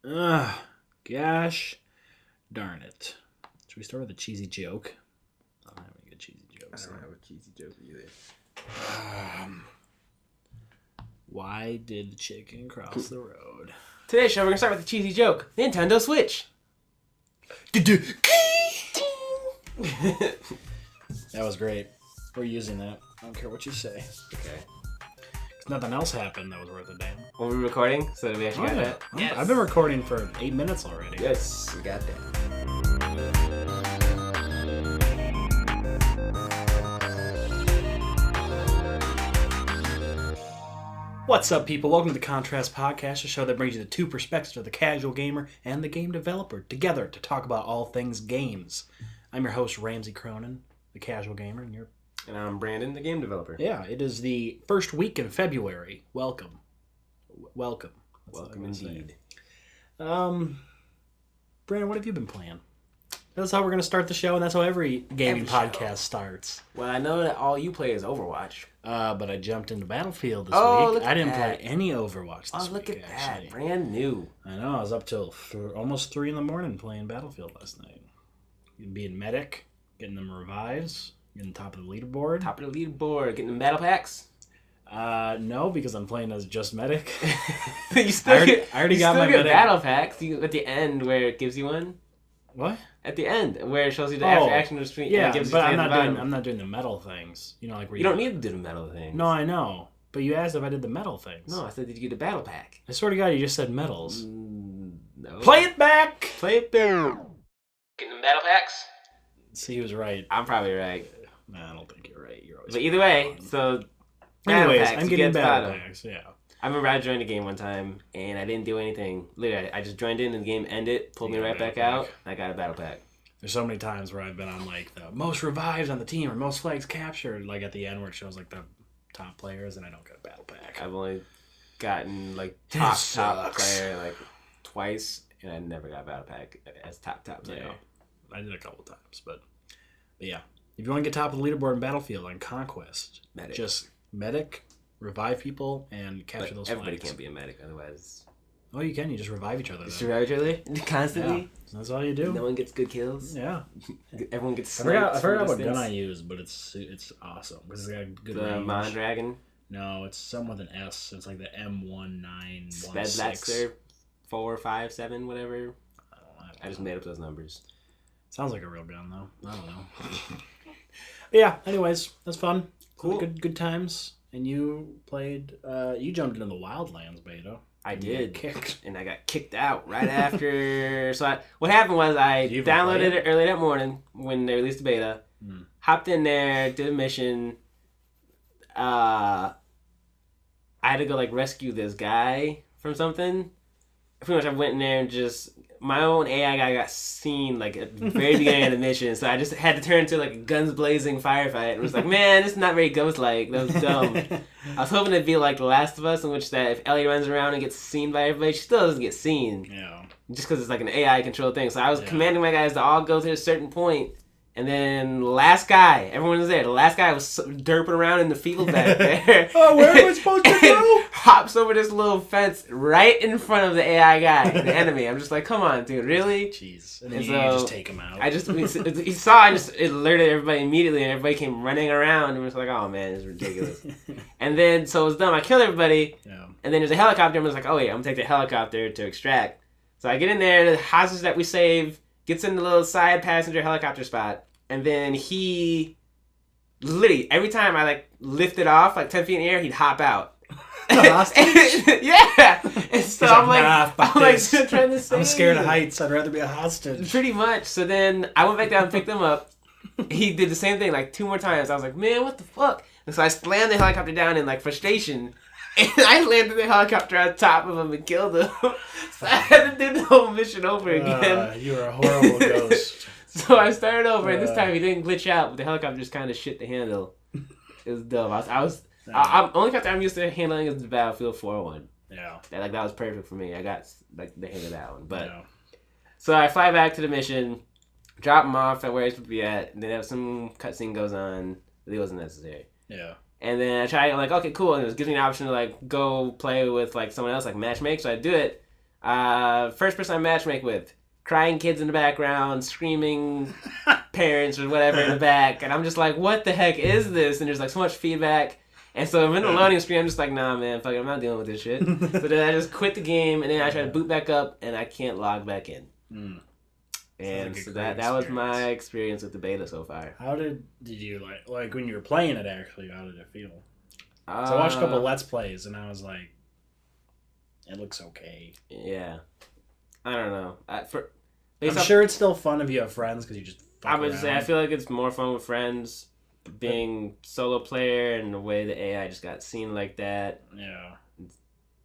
Ugh, gosh darn it. Should we start with a cheesy joke? I don't have any good cheesy jokes. I don't have a cheesy joke either. Why did the chicken cross the road? Today's show, we're going to start with a cheesy joke. Nintendo Switch. That was great. We're using that. I don't care what you say. Okay. Nothing else happened that was worth a damn. Were we recording? So did we actually got that? Yes. I've been recording for 8 minutes already. Yes, we got that. What's up, people? Welcome to the Contrast Podcast, a show that brings you the two perspectives of the casual gamer and the game developer together to talk about all things games. I'm your host, Ramsey Cronin, the casual gamer, and you're... And I'm Brandon, the game developer. Yeah, it is the first week in February. Welcome. Welcome. Welcome indeed. Brandon, what have you been playing? That's how we're going to start the show, and that's how every gaming podcast starts. Well, I know that all you play is Overwatch. But I jumped into Battlefield this week. Look I didn't at play any Overwatch this week. Oh, look at actually. that. Brand new. I know. I was up till almost 3 in the morning playing Battlefield last night. Being medic, getting them revives, getting top of the leaderboard. Top of the leaderboard. Getting them battle packs? No, because I'm playing as just medic. You still I already got my medic. battle packs at the end where it gives you one. What? At the end, where it shows you the after action of the screen. Yeah, gives but you I'm not doing the metal things. You know, like where you don't need to do the metal things. No, I know. But you asked if I did the metal things. No, I said, did you get a battle pack? I swear to God, you just said metals. No. Play it back! Play it down. Getting the battle packs? See, he was right. I'm probably right. Nah, I don't think you're right. You're always But either way, so... Anyways, packs, I'm getting battle packs, yeah. I remember I joined a game one time, and I didn't do anything. Literally, I just joined in, and the game ended, pulled me right back out, and I got a battle pack. There's so many times where I've been on, like, the most revives on the team or most flags captured, like, at the end where it shows, like, the top players, and I don't get a battle pack. I've only gotten, like, top player, like, twice, and I never got a battle pack as top player. Yeah, I did a couple times, but yeah. If you want to get top of the leaderboard in Battlefield on Conquest, just medic, revive people, and capture those flags. Everybody can't be a medic, otherwise... Oh, you can. You just revive each other. Just revive each other? Constantly? Yeah. That's all you do. No one gets good kills? Yeah. Everyone gets sniped. I forgot what gun I use, but it's awesome. Because it's got good range. The Mondragon? No, it's some with an S. It's like the M1916. That's their 4, 5, 7, whatever. I don't know. I just made up those numbers. Sounds like a real gun, though. I don't know. Yeah, anyways, that's fun. Cool. Good times. And you played, you jumped into the Wildlands beta. I did. Kicked. And I got kicked out right after. What happened was I downloaded it early that morning when they released the beta. Hopped in there, did a mission. I had to go like rescue this guy from something. Pretty much I went in there and just... My own AI guy got seen like at the very beginning of the mission, so I just had to turn into like a guns blazing firefight. And was like, man, this is not very ghost-like. That was dumb. I was hoping it'd be like The Last of Us, in which that if Ellie runs around and gets seen by everybody, she still doesn't get seen. Yeah. Just because it's like an AI controlled thing. So I was commanding my guys to all go to a certain point. And then the last guy, everyone was there. The last guy was derping around in the field back there. Oh, where am I supposed to go? Hops over this little fence right in front of the AI guy, the enemy. I'm just like, come on, dude, really? Jeez. And then you just take him out. He saw, it alerted everybody immediately, and everybody came running around, and was like, oh man, it's ridiculous. And then, so it was done. I killed everybody, and then there's a helicopter, and I was like, oh wait, I'm gonna take the helicopter to extract. So I get in there, the hostage that we saved gets in the little side passenger helicopter spot, and then he literally every time I like lift it off like 10 feet in the air, he'd hop out. Yeah, and so I'm like trying to save. I'm scared of heights. I'd rather be a hostage. Pretty much. So then I went back down and picked him up. He did the same thing like 2 more times. I was like, man, what the fuck? And so I slammed the helicopter down in like frustration. And I landed the helicopter on top of him and killed him. So I had to do the whole mission over again. You were a horrible ghost. So I started over, and this time he didn't glitch out, but the helicopter just kind of shit the handle. It was dumb. I'm only helicopter I'm used to handling is the Battlefield 4-1. Yeah. That was perfect for me. I got like the hang of that one. But so I fly back to the mission, drop him off at where he's supposed to be at, and then some cutscene goes on. It wasn't necessary. Yeah. And then I try like, okay, cool, and it gives me an option to like go play with like someone else, like matchmake. So I do it. First person I matchmake with, crying kids in the background, screaming parents or whatever in the back, and I'm just like, what the heck is this? And there's like so much feedback, and so I'm in the loading screen. I'm just like, nah, man, fuck it, I'm not dealing with this shit. So then I just quit the game, and then I try to boot back up, and I can't log back in. And like so that was my experience with the beta so far. How did you like when you were playing it? Actually, how did it feel? So I watched a couple of Let's Plays, and I was like, it looks okay. Yeah. I don't know. I'm sure it's still fun if you have friends because you just fuck I would around. say I feel like it's more fun with friends. Being solo player and the way the AI just got seen like that. Yeah.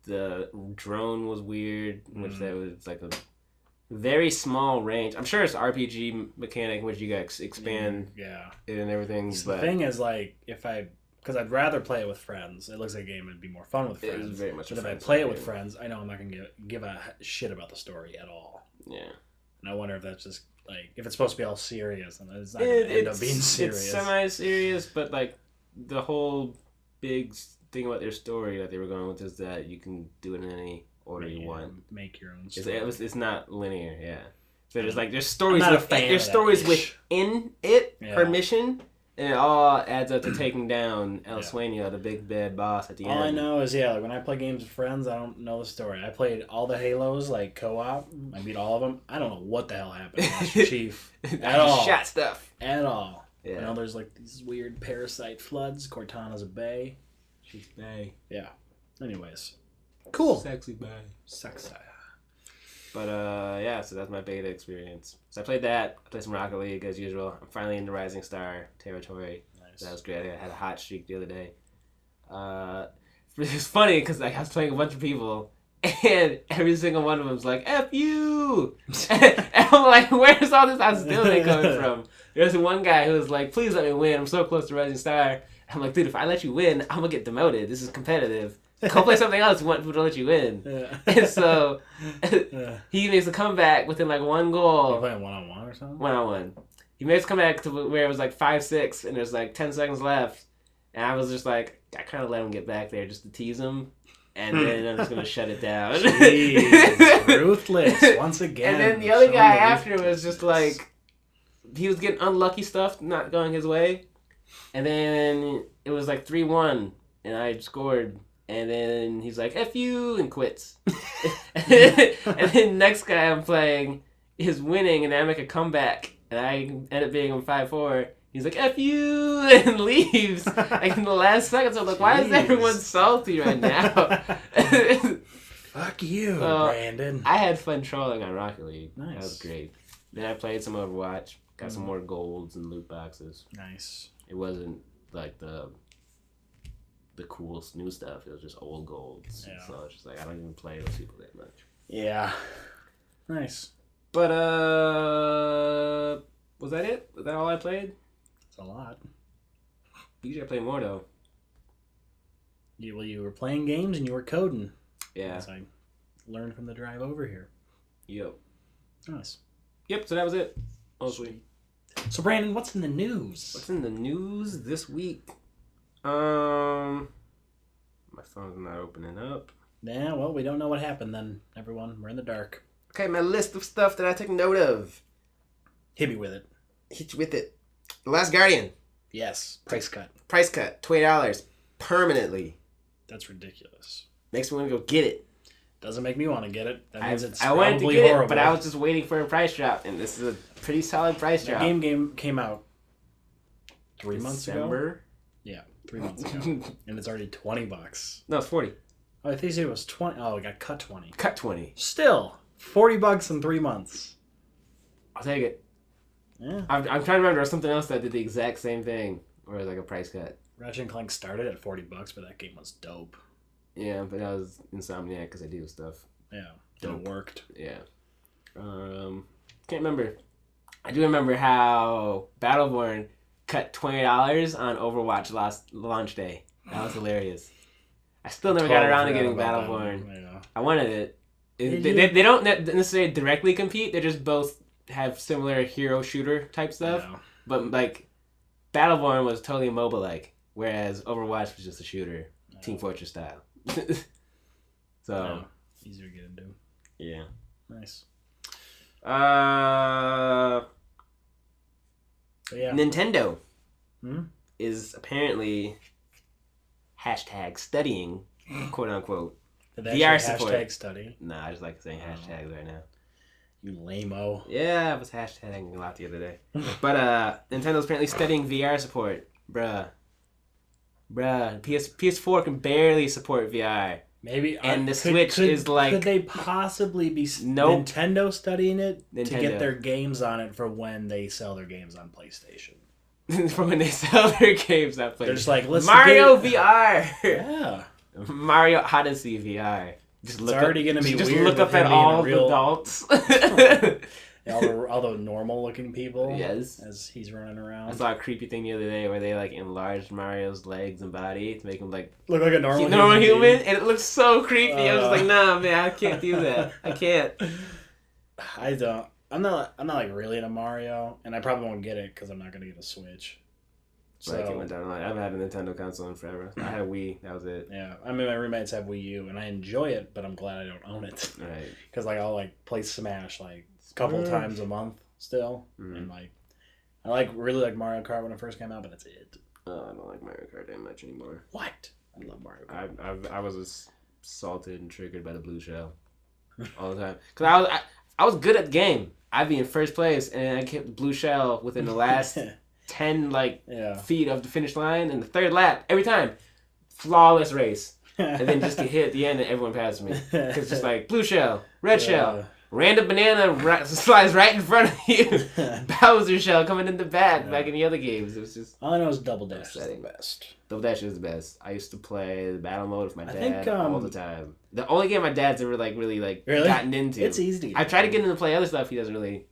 The drone was weird, which that was like a very small range. I'm sure it's RPG mechanic in which you guys expand it and everything. So the thing is, like, because I'd rather play it with friends. It looks like a game that'd be more fun with friends. It is very much. But if I play it with friends, I know I'm not gonna give a shit about the story at all. Yeah. And I wonder if that's just like if it's supposed to be all serious, and it's not gonna end up being serious. It's semi-serious, but like the whole big thing about their story that they were going with is that you can do it in any order you want. Make your own story. It's not linear. Yeah. So there's stories. There's stories within it per mission. And it all adds up to taking down El Sueño, the big bad boss at the end. All I know is, like, when I play games with friends, I don't know the story. I played all the Halos, like, co-op. I beat all of them. I don't know what the hell happened to Master Chief at all. Shot stuff. At all. Yeah. You know, there's, like, these weird parasite floods. Cortana's a bae. She's bae. Yeah. Anyways. Cool. Sexy bae. Sexy. But, so that's my beta experience. So I played that. I played some Rocket League, as usual. I'm finally in the Rising Star territory. Nice. So that was great. I had a hot streak the other day. It's funny, because I was playing a bunch of people, and every single one of them was like, F you! And I'm like, where's all this hostility coming from? There's one guy who was like, please let me win. I'm so close to Rising Star. I'm like, dude, if I let you win, I'm going to get demoted. This is competitive. Go play something else. We want people to let you win. Yeah. And so he makes a comeback within like one goal. You playing 1-on-1 or something? 1-on-1. He makes a comeback to where it was like 5-6 and there's like 10 seconds left. And I was just like, I kind of let him get back there just to tease him. And then I'm just going to shut it down. Jeez, ruthless once again. And then the other guy after was just like, he was getting unlucky stuff not going his way. And then it was like 3-1 and I scored. And then he's like, F you, and quits. And then next guy I'm playing is winning, and then I make a comeback, and I end up being on 5-4. He's like, F you, and leaves. Like in the last seconds, I'm like, why is everyone salty right now? Fuck you, Brandon. I had fun trolling on Rocket League. Nice. That was great. Then I played some Overwatch, got some more golds and loot boxes. Nice. It wasn't like the coolest new stuff. It was just old golds. Yeah. So it's just like I don't even play those people that much. Yeah. Nice. But was that it? Was that all I played? It's a lot. Usually I play more though. You were playing games and you were coding. Yeah. As I learned from the drive over here. Yep. Nice. Yep, so that was it. Mostly. So Brandon, what's in the news? What's in the news this week? My phone's not opening up. Yeah, well, we don't know what happened then, everyone. We're in the dark. Okay, my list of stuff that I took note of. Hit me with it. Hit you with it. The Last Guardian. Yes. Price cut. Price cut. $20. Permanently. That's ridiculous. Makes me want to go get it. Doesn't make me want to get it. That means it's I wanted probably to get horrible. it, but I was just waiting for a price drop, and this is a pretty solid price drop. The game came out 3 months ago. December? Yeah, 3 months ago. And it's already $20. No, it's 40. Oh, I think it was 20. Oh, it got cut 20. Cut 20. Still, $40 in 3 months. I'll take it. Yeah. I'm trying to remember something else that did the exact same thing, where it was like a price cut. Ratchet & Clank started at $40, but that game was dope. Yeah, but that was Insomniac because I do stuff. Yeah, it worked. Yeah. Can't remember. I do remember how Battleborn cut $20 on Overwatch last launch day. That was hilarious. I still never got around to getting Battleborn. Yeah. I wanted it. They don't necessarily directly compete. They just both have similar hero shooter type stuff. Yeah. But like Battleborn was totally MOBA-like, whereas Overwatch was just a shooter, Team Fortress style. So easier to get into. Yeah. Nice. Yeah. Nintendo Hmm? is apparently #studying, quote unquote. Did they VR actually support. hashtag study? Nah, I just like saying hashtags right now. You lame-o. Yeah, I was hashtagging a lot the other day. But Nintendo's apparently studying VR support. Bruh. PS4 can barely support VR. Maybe. And the Switch is like... Could they possibly be Nintendo studying it to get their games on it for when they sell their games on PlayStation? For when they sell their games on PlayStation. They're just like, let's Mario VR! Yeah. Mario Odyssey VR. Just look already going to be just weird. Just look up at all the adults. all the normal looking people. Yes. As he's running around. I saw a creepy thing the other day where they like enlarged Mario's legs and body to make him like look like a normal human, and it looks so creepy. I was just like, nah, man, I can't do that. I can't. I'm not like really into Mario, and I probably won't get it because I'm not gonna get a Switch. So it went down. I haven't had a Nintendo console in forever. I had a Wii. That was it. Yeah, I mean my roommates have Wii U, and I enjoy it, but I'm glad I don't own it. Right. Because like I'll like play Smash like a couple times a month still, and like I really like Mario Kart when it first came out, but that's it. I don't like Mario Kart that much anymore. What? I love Mario Kart. I was assaulted and triggered by the blue shell all the time because I was good at the game. I'd be in first place, and I kept the blue shell within the last 10 feet of the finish line, and the third lap every time, flawless race, and then just get hit at the end, and everyone passes me because it's just like blue shell, red shell, random banana slides right in front of you, Bowser shell coming in the back in the other games. It was just all I know is Double Dash is the best. Double Dash is the best. I used to play the battle mode with my dad all the time. The only game my dad's ever really gotten into. It's easy. I try to get him to play other stuff. He doesn't really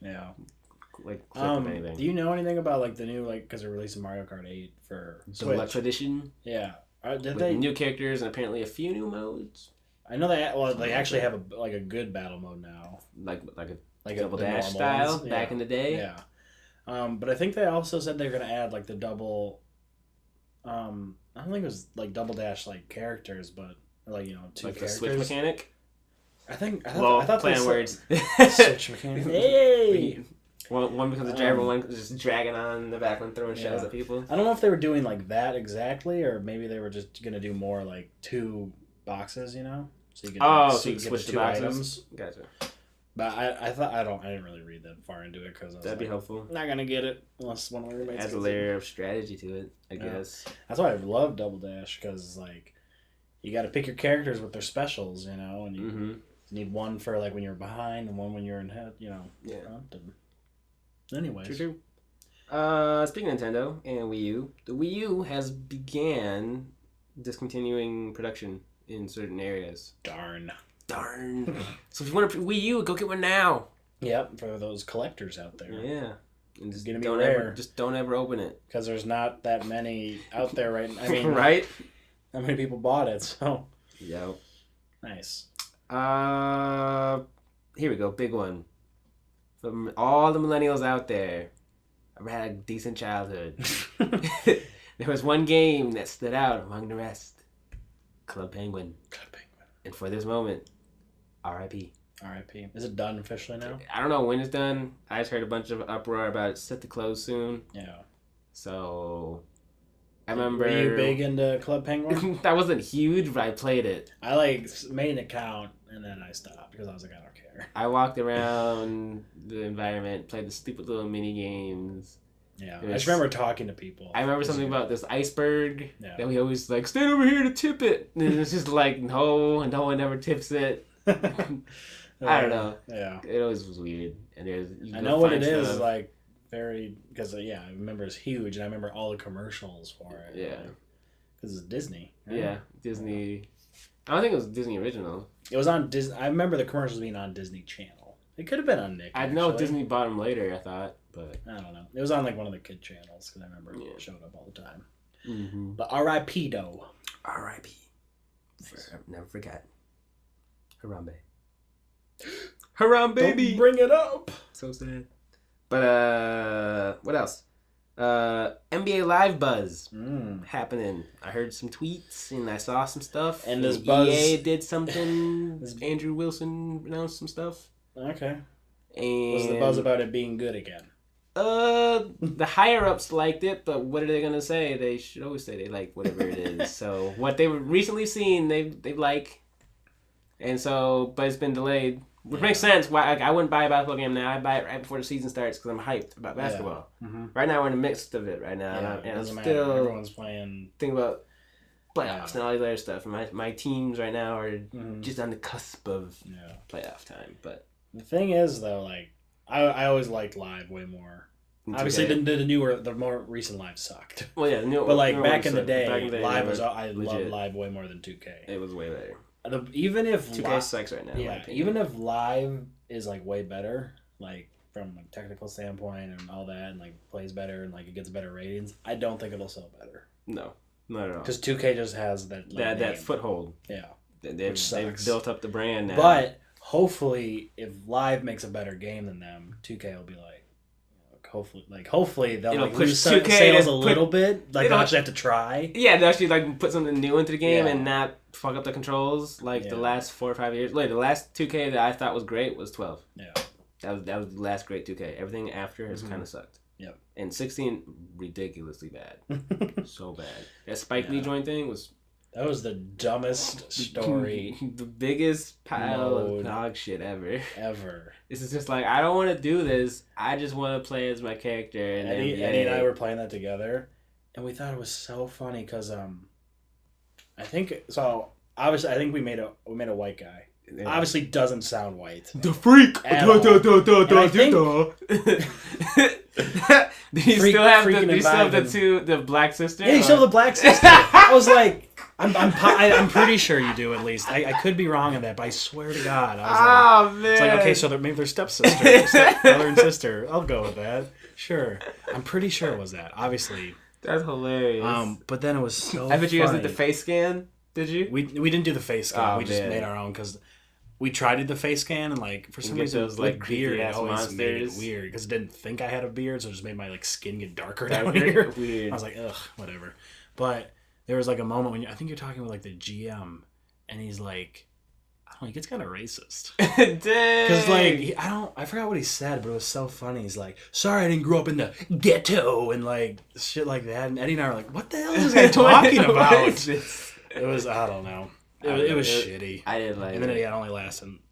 click anything. Do you know anything about the new because they're releasing Mario Kart 8 for Switch? Deluxe Edition? Yeah. Did they new characters and apparently a few new modes? I know they actually have a good battle mode now. Like a Double Dash style back in the day? Yeah. But I think they also said they're going to add the double I don't think it was Double Dash characters, but two characters. A Switch mechanic? I thought playing words. Switch mechanic. Hey! One becomes a driver, one just dragging on the back one, throwing shells at people. I don't know if they were doing that exactly, or maybe they were just going to do more 2 boxes, So you can so you can switch the 2 items. Gotcha. But I didn't really read that far into it because that'd be helpful. Not gonna get it unless one of my roommates adds a layer of strategy to it, I guess. That's why I love Double Dash because you got to pick your characters with their specials, and you need one for when you're behind and one when you're in head, front. And anyways, true. Speaking of Nintendo and Wii U, the Wii U has began discontinuing production in certain areas. Darn. So if you want a Wii U, go get one now. Yep, for those collectors out there. Yeah. And just gonna be rare. Don't ever open it. Because there's not that many out there right now. I mean, right? How many people bought it, so. Yep. Nice. Here we go, big one. From all the millennials out there, I've had a decent childhood. There was one game that stood out among the rest. Club Penguin. And for this moment, R.I.P. R.I.P. Is it done officially now? I don't know when it's done. I just heard a bunch of uproar about it set to close soon. Yeah. So, I remember... Were you big into Club Penguin? That wasn't huge, but I played it. I made an account and then I stopped because I was like, I don't care. I walked around the environment, played the stupid little mini games. Yeah, I just remember talking to people. I remember something about this iceberg that we always stand over here to tip it. And it's just no one ever tips it. I don't know. Yeah. It always was weird. And I know what it is, very, because, I remember it's huge, and I remember all the commercials for it. Yeah. Because it's Disney. Right? Yeah, Disney. I don't think it was Disney original. It was on Disney. I remember the commercials being on Disney Channel. It could have been on Nick. I know Disney bought them later, I thought, but I don't know. It was on one of the kid channels because I remember it showed up all the time. Mm-hmm. But R.I.P. though. R.I.P. Nice. Never forget. Harambe. Harambe, baby. Don't bring it up. So sad. But what else? NBA Live buzz happening. I heard some tweets and I saw some stuff. And this buzz... EA did something. Andrew Wilson announced some stuff. Okay. And was the buzz about it being good again? The higher ups liked it, but what are they gonna say? They should always say they like whatever it is. So what they were recently seen, they like, and so but it's been delayed, which makes sense. Why I wouldn't buy a basketball game now? I buy it right before the season starts because I'm hyped about basketball. Yeah. Mm-hmm. Right now we're in the midst of it right now, and I'm still everyone's playing. Thinking about playoffs and all these other stuff. And my teams right now are just on the cusp of playoff time. But the thing is, though, like I always liked live way more. Obviously, the more recent live sucked. Well, yeah, but like back in the day, live was I love live way more than 2K. It was way better. Even if 2K sucks right now. Yeah, even if live is like way better, like from a technical standpoint and all that, and like plays better and like it gets better ratings, I don't think it'll sell better. No, not at all. Because 2K just has that that foothold. Yeah, they've built up the brand now. But hopefully, if live makes a better game than them, 2K will be like. Hopefully they'll like lose sales a little bit. Like they'll actually have to try. Yeah, they'll actually like put something new into the game and not fuck up the controls like the last 4 or 5 years. Like the last 2K that I thought was great was 12. Yeah, that was the last great 2K. Everything after has kind of sucked. Yep. And 16 ridiculously bad, so bad. That Spike Lee joint thing was. That was the dumbest story. The biggest pile of dog shit ever. This is just like, I don't want to do this. I just want to play as my character. And Eddie and I were playing that together, and we thought it was so funny because I think we made a white guy. Obviously doesn't sound white. The freak. Do you still have the black sister? Yeah, you still have the black sister. I was like. I'm pretty sure you do at least. I could be wrong on that, but I swear to God. I was man. It's like, okay, so maybe they're stepbrother and sister. I'll go with that. Sure. I'm pretty sure it was that. Obviously. That's hilarious. But then it was so I bet you guys did the face scan. Did you? We didn't do the face scan. We just made our own because we tried to do the face scan and like for some reason those like beard always monsters. Made it weird because it didn't think I had a beard, so it just made my like skin get darker down here. Weird. I was like, ugh, whatever. But there was like a moment when I think you're talking with like the GM, and he's like, I don't know, he gets kind of racist. Because like I forgot what he said, but it was so funny. He's like, sorry, I didn't grow up in the ghetto and like shit like that. And Eddie and I were like, what the hell is this guy talking about? It was I don't know. It was shitty. I didn't like it. And then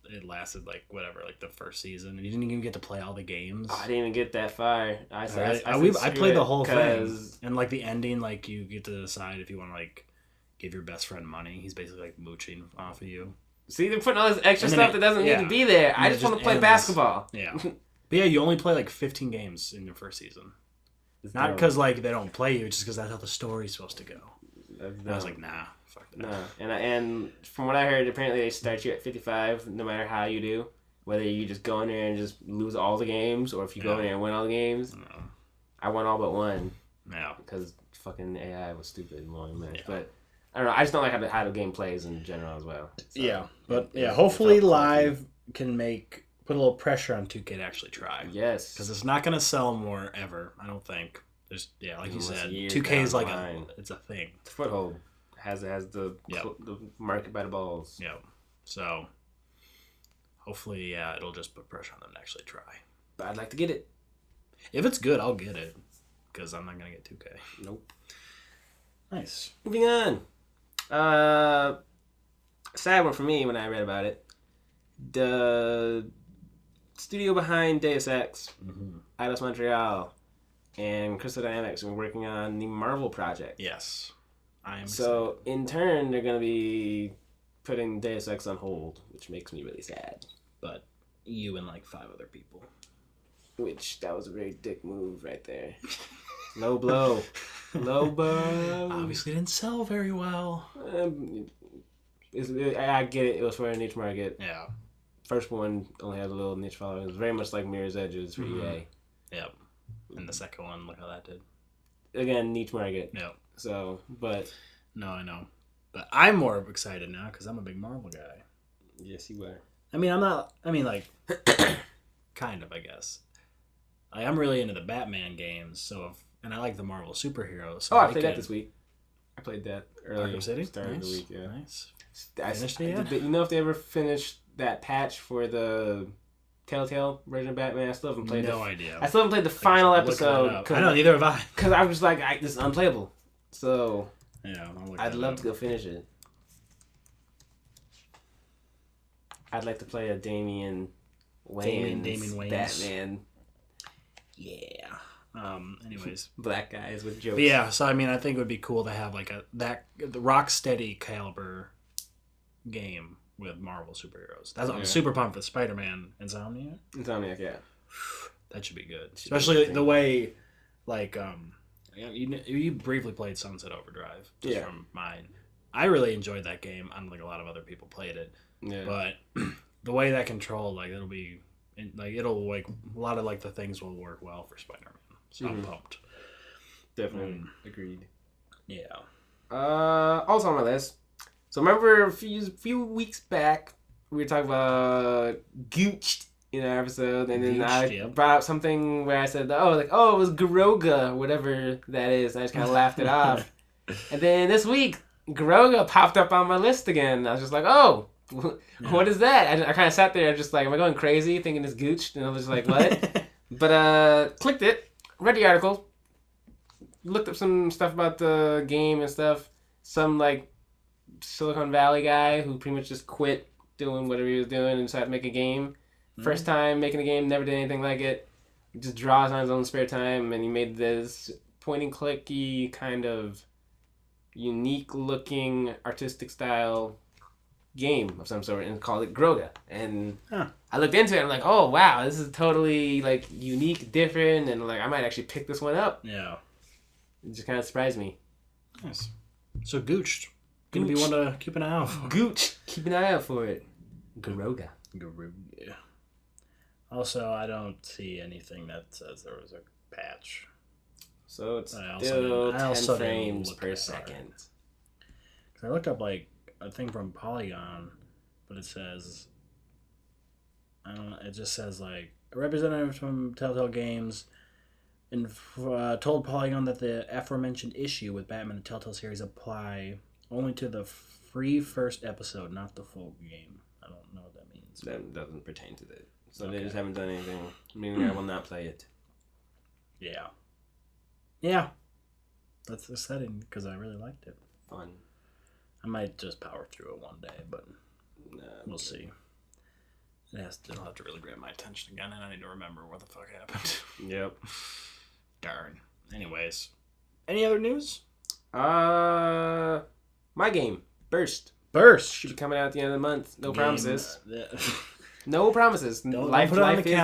it lasted like whatever, like the first season, and you didn't even get to play all the games. I didn't even get that far. I played the whole thing, and like the ending, like you get to decide if you want to like give your best friend money. He's basically like mooching off of you. See, they're putting all this extra stuff that doesn't need to be there. I just want to play basketball. Yeah, but yeah, you only play like 15 games in your first season. Not because like they don't play you, just because that's how the story's supposed to go. And I was like, nah. No, and from what I heard, apparently they start you at 55, no matter how you do. Whether you just go in there and just lose all the games, or if you go in there and win all the games. No. I won all but one. No. Because fucking AI was stupid and long match. Yeah. But I don't know. I just don't like how the game plays in general as well. So, yeah, but hopefully live can put a little pressure on 2K to actually try. Yes. Because it's not going to sell more ever. I don't think. There's like you said, 2K is like it's a thing. It's a foothold. Has the market by the balls. Yeah. So hopefully, it'll just put pressure on them to actually try. But I'd like to get it. If it's good, I'll get it. Because I'm not gonna get 2K. Nope. Nice. Moving on. Sad one for me when I read about it. The studio behind Deus Ex, Eidos Montreal, and Crystal Dynamics are working on the Marvel project. Yes. So, in turn, they're going to be putting Deus Ex on hold, which makes me really sad. But you and like 5 other people. Which, that was a very dick move right there. Low blow. Low blow. Obviously didn't sell very well. I get it. It was for a niche market. Yeah. First one only had a little niche following. It was very much like Mirror's Edges for EA. Yep. And the second one, look how that did. Niche market. Yep. So, but... No, I know. But I'm more excited now because I'm a big Marvel guy. Yes, you are. Kind of, I guess. I'm really into the Batman games, so if and I like the Marvel superheroes. So I played that this week. I played that earlier. Arkham City? Start of the week, yeah. Nice. Finished it yet? You know if they ever finished that patch for the Telltale version of Batman? I still haven't played No idea. I still haven't played the final episode. I know, neither have I. Because I was like, this is unplayable. So, yeah, I'd love to go finish it. I'd like to play a Damian Wayans Batman. Yeah. Anyways, black guys with jokes. But yeah, so I mean, I think it would be cool to have like the Rocksteady caliber game with Marvel superheroes. I'm super pumped with Spider-Man. Insomniac, yeah. That should be good, especially the way, like, you briefly played Sunset Overdrive. Just from mine. I really enjoyed that game. I don't think a lot of other people played it. Yeah. But the way that control, like, it'll like a lot of like the things will work well for Spider-Man. So I'm pumped. Definitely agreed. Yeah. Also on my list. So remember a few weeks back we were talking about Gooch in our episode, and then I brought up something where I said, it was Garoga, whatever that is. I just kind of laughed it off. And then this week, Garoga popped up on my list again. I was just like, what is that? I kind of sat there just like, am I going crazy thinking it's Gooch? And I was just like, what? But clicked it, read the article, looked up some stuff about the game and stuff. Some like Silicon Valley guy who pretty much just quit doing whatever he was doing and decided to make a game. First time making a game, never did anything like it. He just draws on his own spare time, and he made this point-and-clicky kind of unique-looking artistic style game of some sort and called it Groga. And I looked into it and I'm like, oh wow, this is totally like unique, different, and like I might actually pick this one up. Yeah. It just kind of surprised me. Nice. So Gooch. Gonna be one to keep an eye out for. Gooch. Keep an eye out for it. Garoga. Also, I don't see anything that says there was a patch. So it's still 10 frames per second. I looked up like a thing from Polygon, but it says, I don't know, it just says like a representative from Telltale Games told Polygon that the aforementioned issue with Batman and Telltale series apply only to the free first episode, not the full game. I don't know what that means. That doesn't pertain to that. So they just haven't done anything, meaning I will not play it. Yeah. Yeah. That's the setting, because I really liked it. Fun. I might just power through it one day, but we'll see. It'll have to really grab my attention again, and I need to remember what the fuck happened. Yep. Darn. Anyways. Any other news? My game. Burst. Should be coming out at the end of the month. No promises. No promises. Life is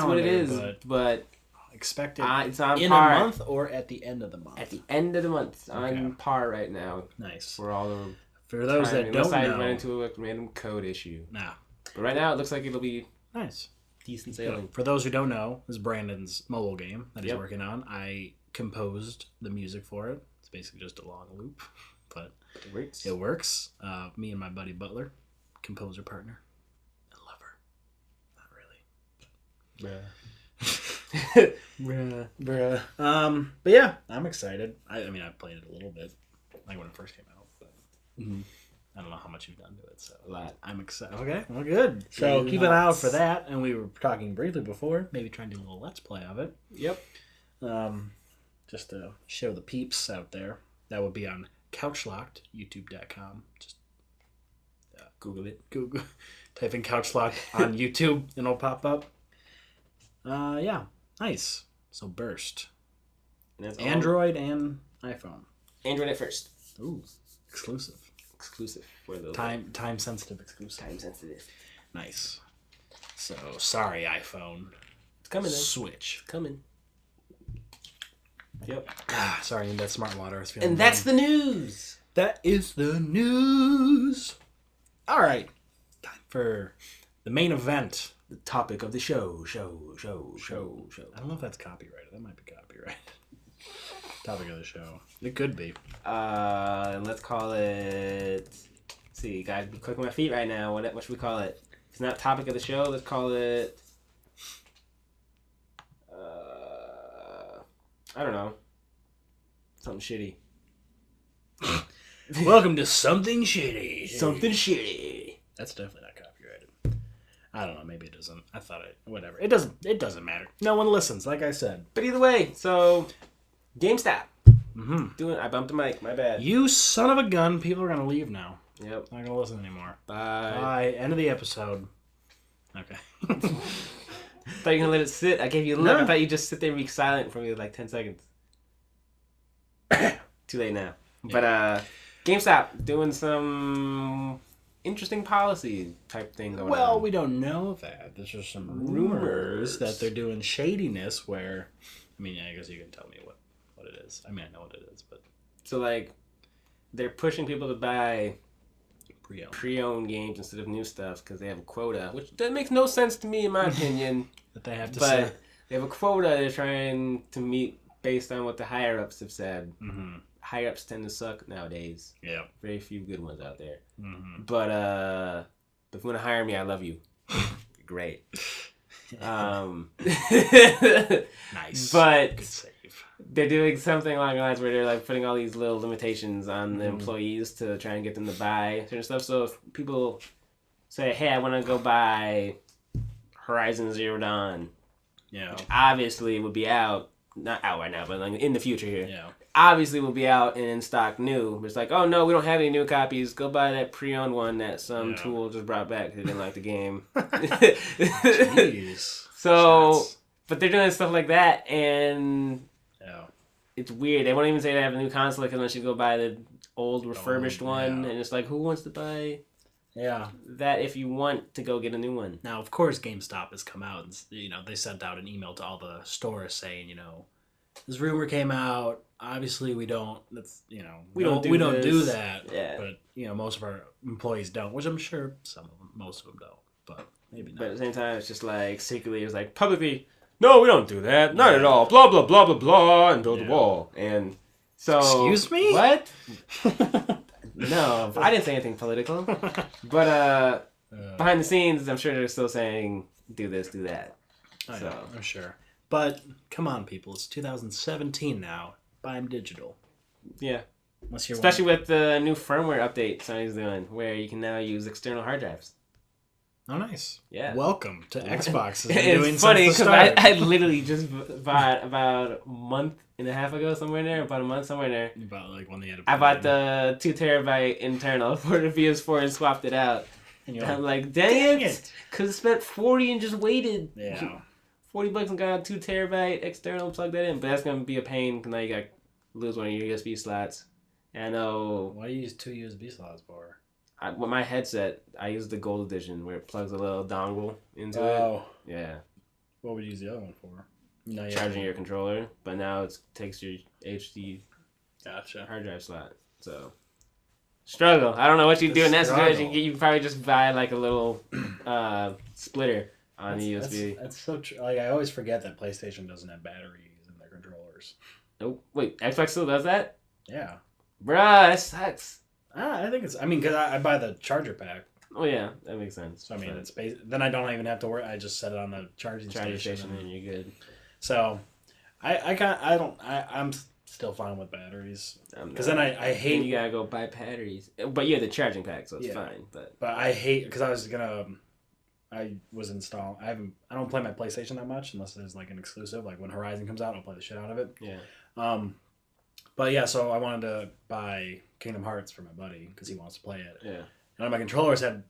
what it is, but expect it it's on in par. a month or at the end of the month? At the end of the month. It's on par right now. Nice. For all the For those that don't know. I run into a random code issue. Nah. But right now, it looks like it'll be nice. Decent sailing. For those who don't know, this is Brandon's mobile game that he's working on. I composed the music for it. It's basically just a long loop, but it works. Me and my buddy Butler, composer partner, and lover. Not really. Bruh. But yeah, I'm excited. I mean, I played it a little bit, like when it first came out, but I don't know how much you've done to it, so a lot. I'm excited. Okay, well, good. So keep an eye out for that. And we were talking briefly before, maybe try and do a little let's play of it. Yep. Just to show the peeps out there. That would be on Couchlocked, youtube.com. Just Google it. Type in Couchlocked on YouTube, and it'll pop up. Yeah, nice. So Burst. And that's Android and iPhone. Android at first. Ooh, exclusive for those time sensitive exclusive. Time sensitive. Nice. So sorry, iPhone. It's coming. Switch. It's coming. Yep. Sorry, I need that smart water. And that's the news. That is the news. All right, time for the main event. The topic of the show. I don't know if that's copyrighted. That might be copyrighted. Topic of the show. It could be. Let's call it. Let's see, guys, be quick on my feet right now. What should we call it? It's not topic of the show. Let's call it. I don't know. Something shitty. Welcome to Something Shitty. Something shitty. That's definitely not copyrighted. I don't know. Maybe it isn't. I thought it. Whatever. It doesn't matter. No one listens, like I said. But either way, so GameStop. Mm-hmm. I bumped the mic. My bad. You son of a gun. People are going to leave now. Yep. Not going to listen anymore. Bye. Bye. End of the episode. Okay. I thought you were going to let it sit. I gave you a look. I thought you'd just sit there and be silent for me like 10 seconds. Too late now. Yeah. But GameStop doing some interesting policy type thing going on. Well, we don't know that. There's just some rumors that they're doing shadiness where... I mean, I guess you can tell me what it is. I mean, I know what it is, but... So, like, they're pushing people to buy pre-owned games instead of new stuff because they have a quota, which that makes no sense to me in my opinion. That they have to say. But they have a quota they're trying to meet based on what the higher-ups have said. Mm-hmm. Higher-ups tend to suck nowadays. Yeah. Very few good ones out there. Mm-hmm. But if you want to hire me, I love you. Great. Nice. But good save. They're doing something along the lines where they're like putting all these little limitations on the employees to try and get them to buy certain stuff. So if people say, "Hey, I want to go buy Horizon Zero Dawn," which obviously would be out, not out right now, but like in the future here. Yeah. Obviously will be out and in stock new. But it's like, oh no, we don't have any new copies. Go buy that pre-owned one that some tool just brought back because they didn't like the game. Jeez. So, Shots. But they're doing stuff like that, and Yeah. it's weird. They won't even say they have a new console unless you go buy the old refurbished one, and it's like, who wants to buy that if you want to go get a new one? Now, of course, GameStop has come out and they sent out an email to all the stores saying, this rumor came out. Obviously, we don't. That's we don't do that. Yeah. But most of our employees don't, which I'm sure most of them don't. But maybe not. But at the same time, it's just like secretly, it's like publicly, no, we don't do that. Not at all. Blah blah blah blah blah, and build a wall. And so, excuse me, what? No, I didn't say anything political. But behind the scenes, I'm sure they're still saying, do this, do that. I know, I'm sure. But come on, people, it's 2017 now. Buy them digital. Yeah. Especially with the new firmware update Sony's doing, where you can now use external hard drives. Oh, nice. Yeah. Welcome to Xbox. It's funny because I literally just bought about a month and a half ago, somewhere in there, about a month, somewhere in there. You bought like one they had. I bought the 2 terabyte internal for the PS4 and swapped it out. And I'm like, dang it! Because I spent $40 and just waited. Yeah. $40 and got a 2 terabyte external, plug that in. But that's going to be a pain because now you got to lose one of your USB slots. And I know... Why do you use 2 USB slots for? With my headset, I use the Gold Edition where it plugs a little dongle into it. Oh. Yeah. What would you use the other one for? No, charging your controller. But now it takes your HD hard drive slot. So... Struggle. I don't know what you do in that situation. You probably just buy like a little splitter on the USB. That's so true. Like I always forget that PlayStation doesn't have batteries in their controllers. Oh wait, Xbox still does that? Yeah. Bruh, that sucks. I think it's. I mean, because I buy the charger pack. Oh yeah, that makes sense. So I mean, it's then I don't even have to worry. I just set it on the charging station and you're good. So, I'm still fine with batteries because then I hate. Then you gotta go buy batteries, but you have the charging pack, so it's fine. But I hate because I was installing. I don't play my PlayStation that much unless there's like an exclusive. Like when Horizon comes out, I'll play the shit out of it. Yeah. But yeah, so I wanted to buy Kingdom Hearts for my buddy because he wants to play it. Yeah. And my controllers had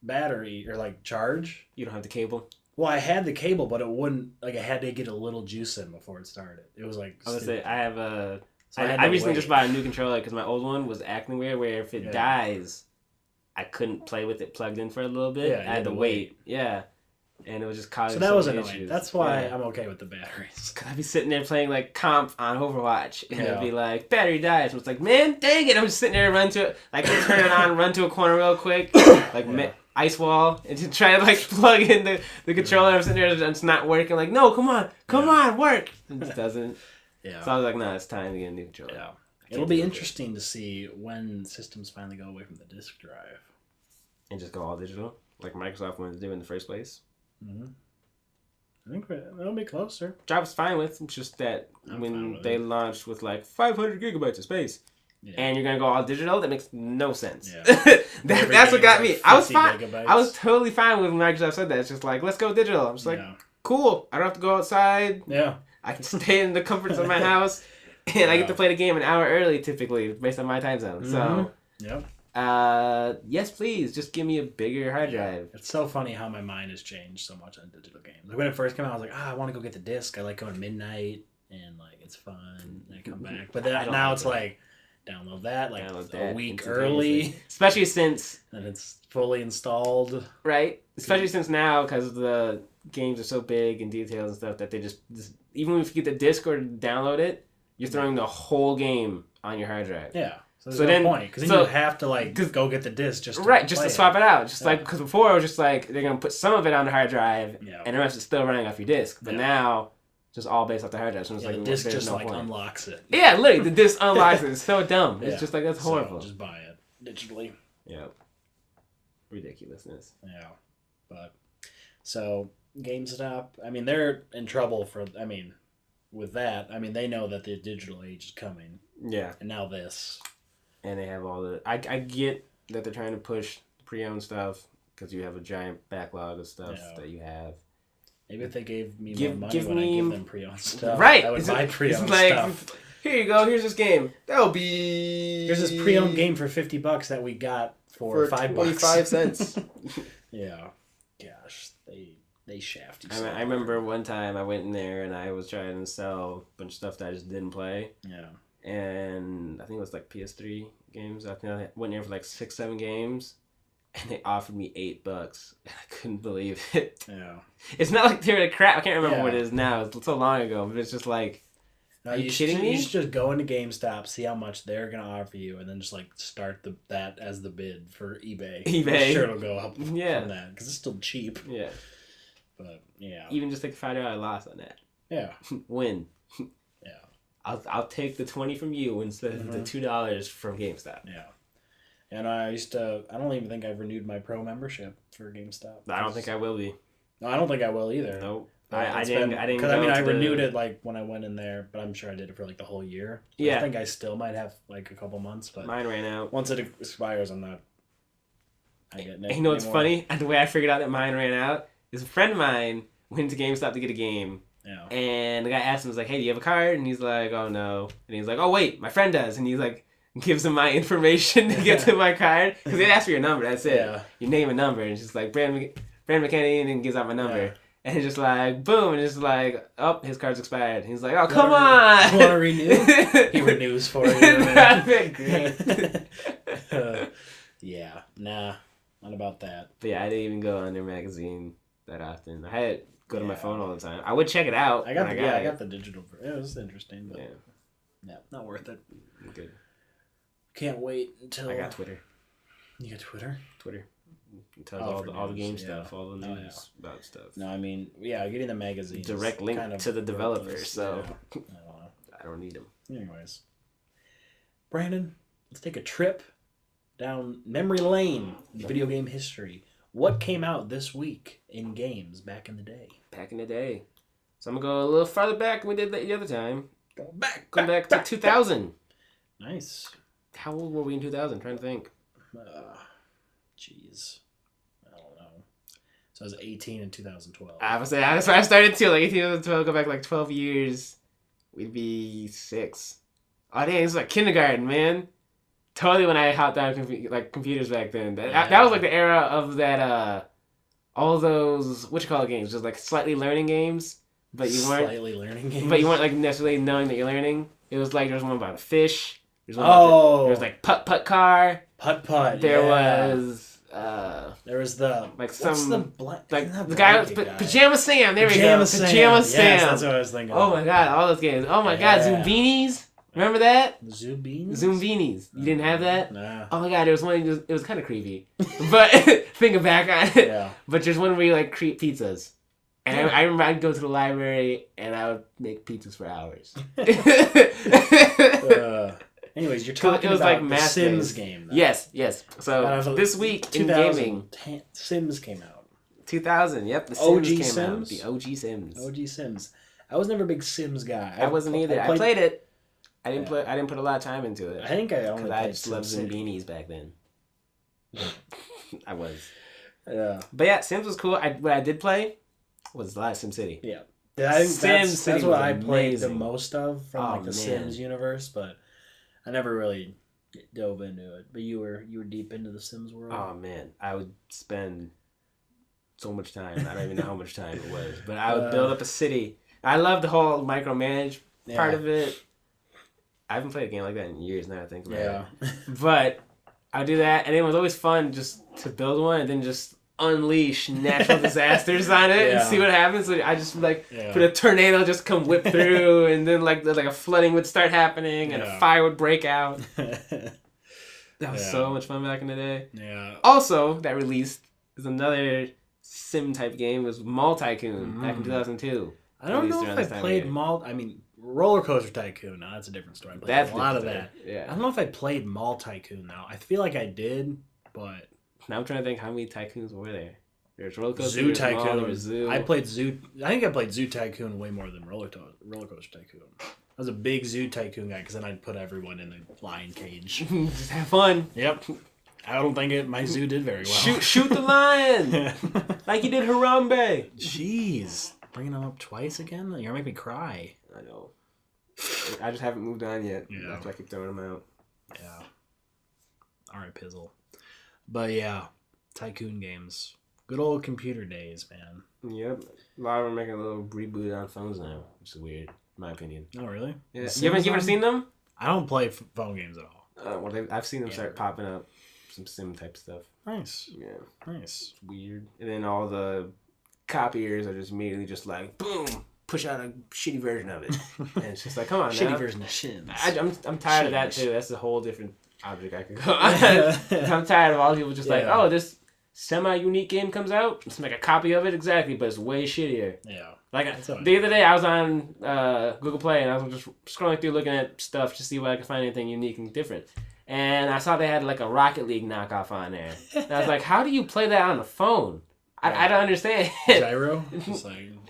battery or like charge. You don't have the cable. Well, I had the cable, but it wouldn't. Like I had to get a little juice in before it started. It was like. I would say I have a. So I recently just bought a new controller because my old one was acting weird. Where if it dies, I couldn't play with it plugged in for a little bit. I had to wait. Yeah. And it was just causing. So that was annoying. Issues. That's why I'm okay with the batteries. Cause I'd be sitting there playing like comp on Overwatch, and it'd be like battery dies. And it's like, man, dang it! I'm just sitting there, run to it, like turn it on, run to a corner real quick, like ice wall, and just try to like plug in the controller. I'm sitting there, and it's not working. Like, no, come on, work. It just doesn't. Yeah. So I was like, nah, it's time to get a new controller. Yeah. It'll be interesting to see when systems finally go away from the disk drive, and just go all digital, like Microsoft wanted to do in the first place. Mm-hmm. I think it'll be closer. Which I was fine with. It's just that when they launched with like 500 gigabytes of space, and you're gonna go all digital, that makes no sense. Yeah. That's what got me. I was fine. Gigabytes. I was totally fine with when Microsoft said that. It's just like, let's go digital. I'm just like, cool. I don't have to go outside. Yeah. I can stay in the comforts of my house, and I get to play the game an hour early, typically, based on my time zone. So, yes, please, just give me a bigger hard drive. It's so funny how my mind has changed so much on digital games. Like when it first came out, I was like, I want to go get the disc. I like going to midnight, and like it's fun. And I come back, but then now it's like, download that like a week early, especially since and it's fully installed. Right, especially since now because the games are so big and detailed and stuff that they just even if you get the disc or download it, you're throwing the whole game on your hard drive. Yeah. So there's no point because then you have to like go get the disc just to swap it out. Just like because before it was just like they're gonna put some of it on the hard drive and the rest is still running off your disc. But now just all based off the hard drive. So it's like the disc just unlocks it. Yeah, literally the disc unlocks it. It's so dumb. It's just like that's horrible. So just buy it digitally. Yeah. Ridiculousness. Yeah, but so GameStop. I mean, they're in trouble for. I mean, with that. I mean, they know that the digital age is coming. Yeah. And now this. And they have all the... I get that they're trying to push pre-owned stuff because you have a giant backlog of stuff that you have. Maybe if they gave me more money when I give them pre-owned stuff, right. I would buy pre-owned stuff. Here you go. Here's this game. That'll be... Here's this pre-owned game for $50 that we got for $5. 25 cents. Yeah. Gosh, they shaft you. I remember one time I went in there and I was trying to sell a bunch of stuff that I just didn't play. Yeah. And I think it was like PS3 games. I think I went there for like 6-7 games, and they offered me $8. And I couldn't believe it. Yeah. It's not like they're crap. I can't remember what it is now. It's so long ago, but it's just like, are you kidding me? You should just go into GameStop, see how much they're gonna offer you, and then just like start that as the bid for eBay. I'm sure it'll go up from that because it's still cheap. Yeah. But yeah. Even just like $5 loss on that. Yeah. Win. Yeah. I'll take the 20 from you instead of the $2 from GameStop. Yeah. And I don't even think I've renewed my pro membership for GameStop. I don't think I will be. No, I don't think I will either. Nope. I didn't. Because I renewed it like when I went in there, but I'm sure I did it for like the whole year. So I think I still might have like a couple months, but mine ran out. Once it expires, I'm not. I get it. You know what's funny? And the way I figured out that mine ran out is a friend of mine went to GameStop to get a game. Yeah. And the guy asked him, was like, "Hey, do you have a card?" And he's like, "Oh no." And he's like, "Oh wait, my friend does." And he's like, gives him my information to get to my card because they ask for your number. That's it. Yeah. Your name and number, and it's just like Brandon McKinney, and then gives out my number. Yeah. And it's just like boom, and it's like, oh, his card's expired. And he's like, oh, come on. You want to renew? He renews for you. Yeah, nah, not about that. But yeah, I didn't even go on their magazine that often. I had go to my phone all the time. I would check it out. I got the digital. It was interesting, but yeah, not worth it. Good. Can't wait until I got Twitter. You got Twitter? Twitter. It tells all the game stuff, all the news about stuff. No, I mean, getting the magazine. Direct link to the developers, so I don't need them. Anyways, Brandon, let's take a trip down memory lane in video game history. What came out this week in games back in the day? Back in the day. So I'm going to go a little farther back than we did the other time. Go back to 2000. Nice. How old were we in 2000? Trying to think. Jeez. I don't know. So I was 18 in 2012. I would say that's where I started too. Like 18, 2012, go back like 12 years. We'd be 6. Oh, dang, it's like kindergarten, man. Totally when I hopped on computers back then. That was like the era of that, all those, games? Just like slightly learning games. But you weren't. Slightly learning games? But you weren't like necessarily knowing that you're learning. It was like there was one about a fish. There was like Putt Car. Putt. There was there was the the guy with Pajama Sam. There we go. Pajama Sam. Yes, that's what I was thinking. Oh my god, all those games. Oh my god, Zumbinis. Remember that? Zumbinis? You didn't have that? Nah. Oh my god, there was one. It was kind of creepy, but thinking back on it. Yeah. But there's one where you like create pizzas. And I remember I'd go to the library and I would make pizzas for hours. Anyways, you're talking about the Sims game. Though. Yes. So this week in gaming, Sims came out. 2000. Yep, the OG Sims came Sims? out. The OG Sims. OG Sims. I was never a big Sims guy. I wasn't either. I played it. I didn't put a lot of time into it. I think I only played I just loved SimCity. Zimbinis back then. I was. Yeah. But yeah, Sims was cool. What I did play was a lot of SimCity. Yeah. I think that's what I played the most of from the Sims universe, but I never really dove into it. But you were deep into the Sims world. Oh man, I would spend so much time. I don't even know how much time it was, but I would build up a city. I love the whole micromanage part of it. I haven't played a game like that in years now, I think about it. But I do that, and it was always fun just to build one and then just unleash natural disasters on it and see what happens. So I just put a tornado just come whip through, and then like a flooding would start happening and a fire would break out. That was so much fun back in the day. Yeah. Also, that released is another sim type game. It was Mall Tycoon back in 2002. I don't know if I played Roller Coaster Tycoon. No, that's a different story. I played a lot of that. Yeah. I don't know if I played Mall Tycoon though. I feel like I did, but now I'm trying to think how many tycoons were there. There's Roller Coaster, Zoo Tycoon. Mall, Zoo. I played Zoo. I think I played Zoo Tycoon way more than Roller Coaster Tycoon. I was a big Zoo Tycoon guy because then I'd put everyone in the lion cage. Just have fun. Yep. I don't think my zoo did very well. Shoot the lion like you did Harambe. Jeez. Bringing them up twice again? You're gonna make me cry. I know. I just haven't moved on yet. Yeah. That's why I keep throwing them out. Yeah. Alright, Pizzle. But yeah, Tycoon games. Good old computer days, man. Yep. A lot of them are making a little reboot on phones now, which is weird, in my opinion. Oh, really? Yeah. You ever seen them? I don't play phone games at all. Well, I've seen them start popping up. Some sim type stuff. Nice. Yeah. Nice. It's weird. And then all the copiers are just immediately just like, boom, push out a shitty version of it. And it's just like, come on, shitty version of Sims. I'm tired of that too. That's a whole different object I could go on. I'm tired of all people just like, oh, this semi-unique game comes out. Let's make a copy of it exactly, but it's way shittier. Yeah. Like the other day, I was on Google Play and I was just scrolling through looking at stuff to see where I could find anything unique and different. And I saw they had like a Rocket League knockoff on there. And I was like, how do you play that on the phone? I don't understand. Gyro?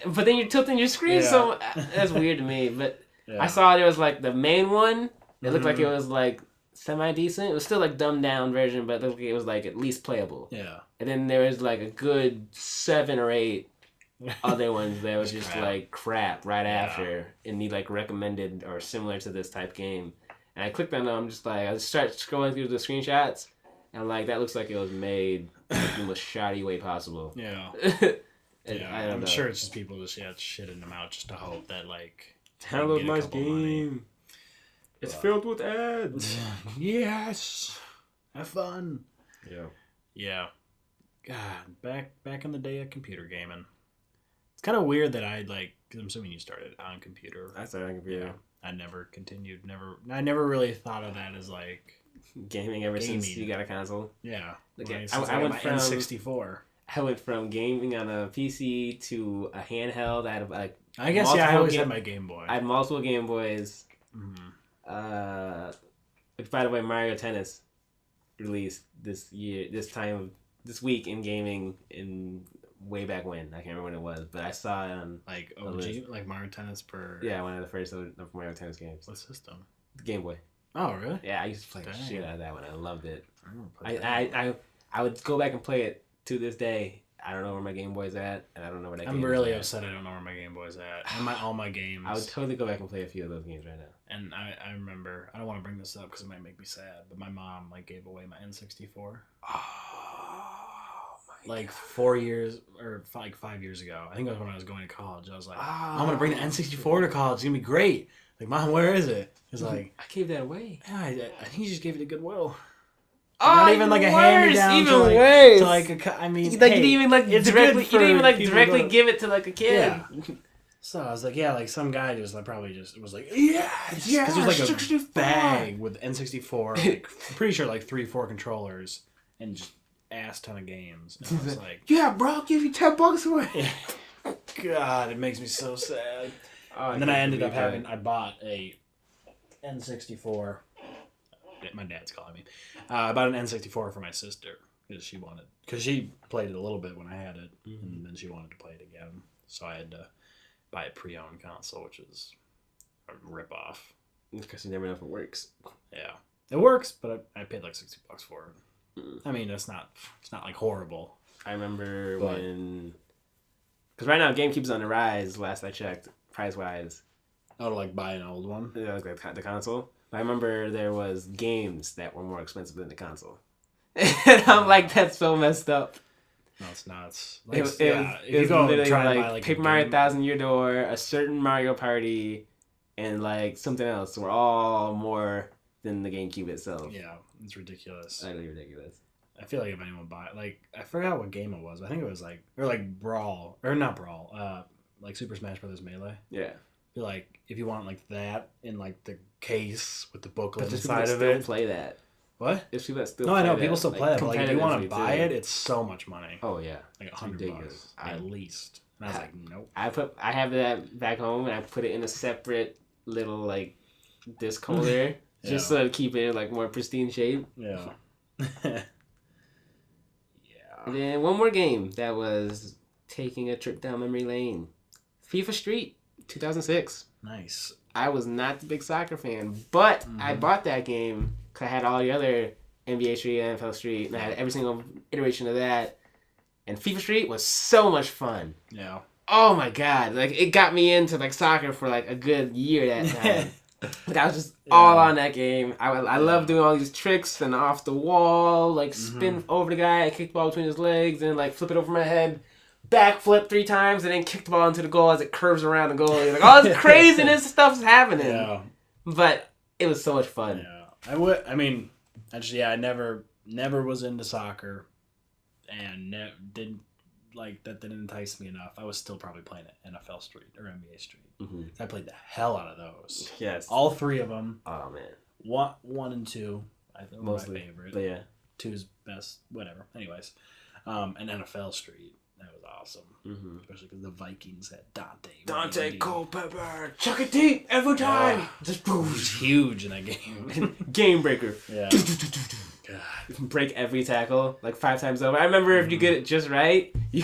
But then you're tilting your screen, so that's weird to me. But I saw there was like the main one. It looked like it was like semi-decent. It was still like dumbed down version, but it looked like it was like at least playable. Yeah. And then there was like a good 7 or 8 other ones that was just like crap right after and need like recommended or similar to this type game. And I clicked on them. I'm just like, I start scrolling through the screenshots, and I'm like, that looks like it was made like, the most shoddy way possible. Yeah. I'm sure it's just people just shitting them out just to hope that like download my game. It's filled with ads. Yes. Have fun. Yeah. Yeah. God, back in the day of computer gaming. It's kind of weird that I'm assuming you started on computer. I started on computer. Yeah. I never continued. I never really thought of that as like gaming ever since you got a console. Yeah. I went from N64. I went from gaming on a PC to a handheld. I had like I always had my Game Boy. I had multiple Game Boys. Mm-hmm. Which, by the way, Mario Tennis released this week in gaming in way back when. I can't remember when it was, but I saw it on like OG, like Mario Tennis per. Yeah, one of the first of Mario Tennis games. What system? The Game Boy. Oh, really? Yeah, I used to play the shit out of that one. I loved it. I would go back and play it to this day. I don't know where my Game Boy's at, and I don't know where that game is. I'm really upset I don't know where my Game Boy's at. And all my games. I would totally go back and play a few of those games right now. And I remember, I don't want to bring this up because it might make me sad, but my mom gave away my N64. Oh, my God. 4 years, or 5 years ago. I think it was when I was going to college. I was like, I'm going to bring the N64 to college. It's going to be great. Like, Mom, where is it? It's like, I gave that away. Yeah, I think you just gave it to Goodwill. Not even like a hand-me-down to I mean, you didn't even directly give it to like a kid. Yeah. So I was like, some guy just was like, yes, because it was like a bag with N64, pretty sure 3-4 controllers and just ass ton of games. And I was like, yeah, bro, I'll give you $10 away. God, it makes me so sad. And then I bought a N64. My dad's calling me. I bought an N64 for my sister because she played it a little bit when I had it, and then she wanted to play it again. So I had to buy a pre-owned console, which is a ripoff. Because you never know if it works. Yeah, it works, but I paid like $60 for it. I mean, it's not like horrible. I remember when, because right now GameCube's on the rise. Last I checked, price wise. Oh, to like buy an old one. Yeah, like the console. But I remember there was games that were more expensive than the console, and I'm like, that's so messed up. No, it's nuts. Like, it was literally like Paper Mario 1000 Year Door, a certain Mario Party, and like something else were all more than the GameCube itself. Yeah, it's ridiculous. Utterly ridiculous. I feel like if anyone buy it, like I forgot what game it was. I think it was like Brawl or not Brawl, like Super Smash Brothers Melee. Yeah. I feel like if you want like that in like the case with the booklet But inside of it, play that. What? There's people that still. No, play I know that, people still play it, but like if you want to buy too. it, it's so much money. Oh yeah, like $100 at least. And I was like, nope. I have that back home, and I put it in a separate little like disc holder just so to keep it in like more pristine shape. Yeah. And then one more game that was taking a trip down memory lane. FIFA Street, 2006. Nice. I was not the big soccer fan, but I bought that game because I had all the other NBA Street and NFL Street, and I had every single iteration of that. And FIFA Street was so much fun. Yeah. Oh my god! Like it got me into like soccer for like a good year that time. Like I was just all on that game. I love doing all these tricks and off the wall, like spin over the guy, I kick the ball between his legs, and like flip it over my head, backflip 3 times, and then kick the ball into the goal as it curves around the goal. Like all this craziness stuff's happening. Yeah. But it was so much fun. Yeah. I never was into soccer, and that didn't entice me enough. I was still probably playing at NFL Street or NBA Street. I played the hell out of those. Yes. All 3 of them. Oh man. 1 and 2. I think were my favorite. But yeah. 2's best. Whatever. Anyways, and NFL Street. That was awesome. Especially because the Vikings had Dante Culpepper. Chuck it deep every time. Just boom. He was huge in that game. Game breaker. Yeah. God. Break every tackle like 5 times over. I remember if you get it just right, you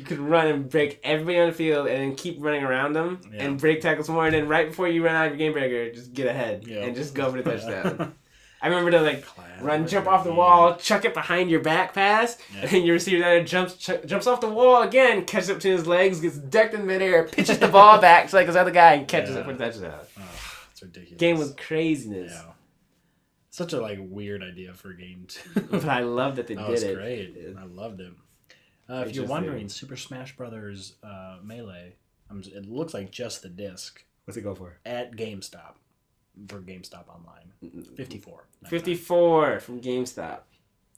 could run and break everybody on the field and then keep running around them and break tackles more. And then right before you run out of your game breaker, just get ahead and just go for the touchdown. I remember to like jump off the wall, chuck it behind your back pass, and your receiver then jumps off the wall again, catches it between his legs, gets decked in midair, pitches the ball back to like his other guy and catches it for the touchdown. Oh, it's ridiculous. Game was craziness. Yeah. Such a like weird idea for a game too. But I love that they did it. It was great. I loved it. If you're wondering, Super Smash Brothers Melee, it looks like just the disc. What's it go for? At GameStop. For GameStop online. 54. 54 from GameStop.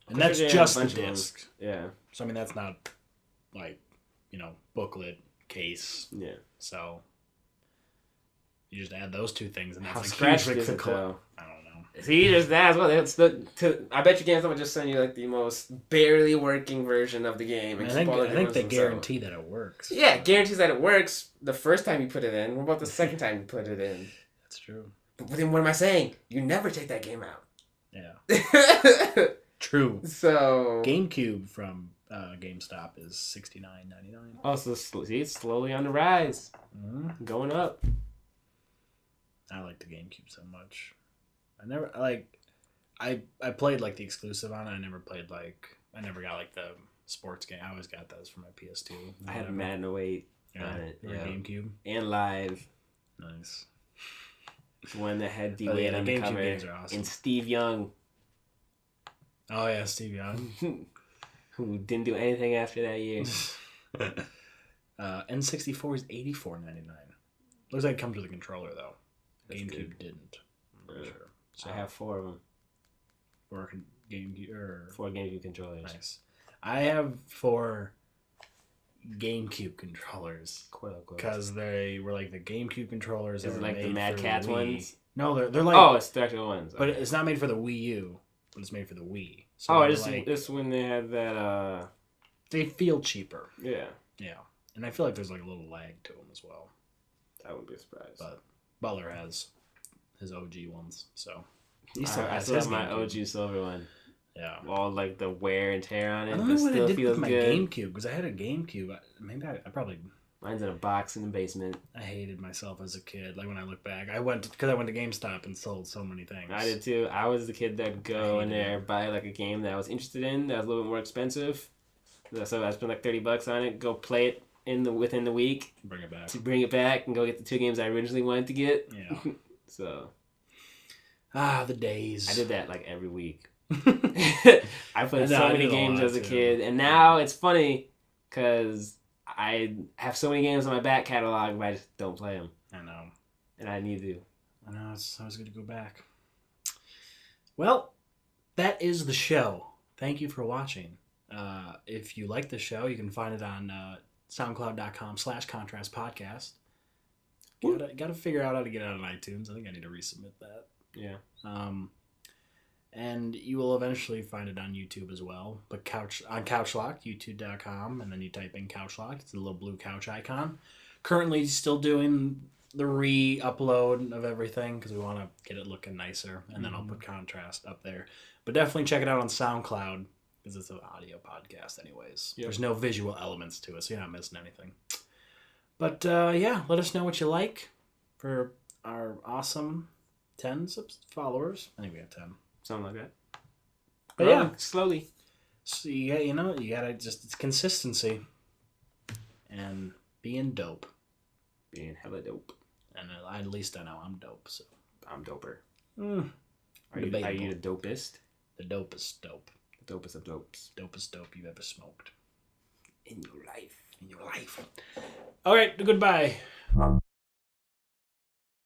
And that's just the disc. Yeah. So, I mean, that's not, like, booklet, case. Yeah. So, you just add those 2 things, and that's how like scratched huge. Is it, though? I don't know. See, there's that as well. I bet you GameStop would just send you, like, the most barely working version of the game. And I think they guarantee that it works. Yeah, guarantees that it works the first time you put it in. What about the second time you put it in? That's true. But then what am I saying? You never take that game out. Yeah. True. So GameCube from GameStop is $69.99. Oh, so see, it's slowly on the rise, going up. I like the GameCube so much. I played like the exclusive on it. I never got like the sports game. I always got those for my PS2. I had Madden 08 on it. Yeah. GameCube and Live. Nice. The one that had D-Wade on the cover. Games are awesome. And Steve Young. Oh yeah, Steve Young. Who didn't do anything after that year. N64 is $84.99. Looks like it comes with a controller though. That's GameCube good. didn't. I'm not sure. So I have 4 of them. 4 GameCube controllers. Nice. I have 4 GameCube controllers because they were like the GameCube controllers. Is it like the Mad Catz ones? No, they're like it's the actual ones. But it's not made for the Wii U, but it's made for the Wii. So it's when they had that. They feel cheaper. Yeah. Yeah, and I feel like there's like a little lag to them as well. I wouldn't be surprised. But Butler has his OG ones, so I still have my OG silver one. Yeah. All like the wear and tear on it, I don't but know what I still did feels with my good. GameCube because I had a GameCube. Maybe I probably. Mine's in a box in the basement. I hated myself as a kid. Like when I look back, I went to GameStop and sold so many things. I did too. I was the kid that'd go in there, buy like a game that I was interested in that was a little bit more expensive. So I spent like $30 on it. Go play it within the week. Bring it back. To bring it back and go get the 2 games I originally wanted to get. Yeah. So. The days. I did that like every week. I played so many games as a kid, and now it's funny because I have so many games on my back catalog, but I just don't play them. I know. And I need to. I know, it's always good to go back. Well, that is the show. Thank you for watching. If you like the show, you can find it on soundcloud.com/contrastpodcast. Got to figure out how to get it on iTunes. I think I need to resubmit that. Yeah. And you will eventually find it on YouTube as well. But on Couchlock, youtube.com, and then you type in Couchlock. It's a little blue couch icon. Currently still doing the re-upload of everything because we want to get it looking nicer. And then I'll put contrast up there. But definitely check it out on SoundCloud because it's an audio podcast anyways. Yep. There's no visual elements to it, so you're not missing anything. But yeah, let us know what you like for our awesome 10 followers. I think we have 10. Something like that. But yeah. Slowly. So you gotta just, it's consistency. And being dope. Being hella dope. And at least I know I'm dope, so. I'm doper. Are you the dopest? The dopest dope. The dopest of dopes. Dopest dope you've ever smoked. In your life. All right, goodbye.